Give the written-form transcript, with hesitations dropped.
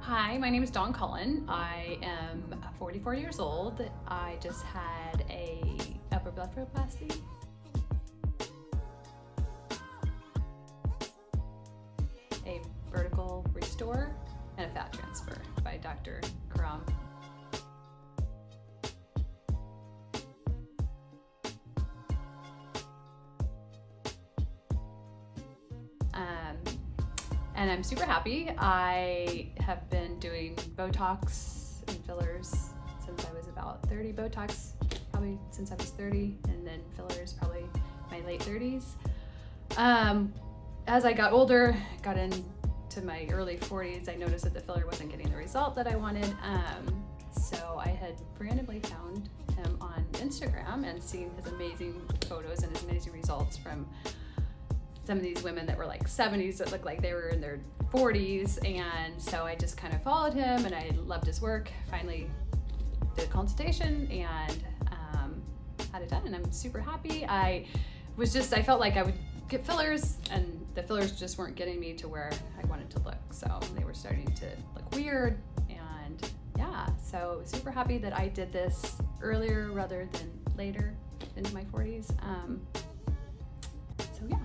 Hi, my name is Dawn Cullen. I am 44 years old. I just had a upper blepharoplasty. A vertical restore and a fat transfer by Dr. Karam. And I'm super happy. I have been doing Botox and fillers since I was about 30. Botox probably since I was 30, and then fillers probably my late 30s. As I got older, got into my early 40s, I noticed that the filler wasn't getting the result that I wanted. So I had randomly found him on Instagram and seen his amazing photos and his amazing results from some of these women that were like 70s that looked like they were in their 40s. And so I just kind of followed him and I loved his work. Finally did a consultation and had it done, and I'm super happy. I felt like I would get fillers and the fillers just weren't getting me to where I wanted to look. So they were starting to look weird, and yeah, so super happy that I did this earlier rather than later into my 40s. So yeah.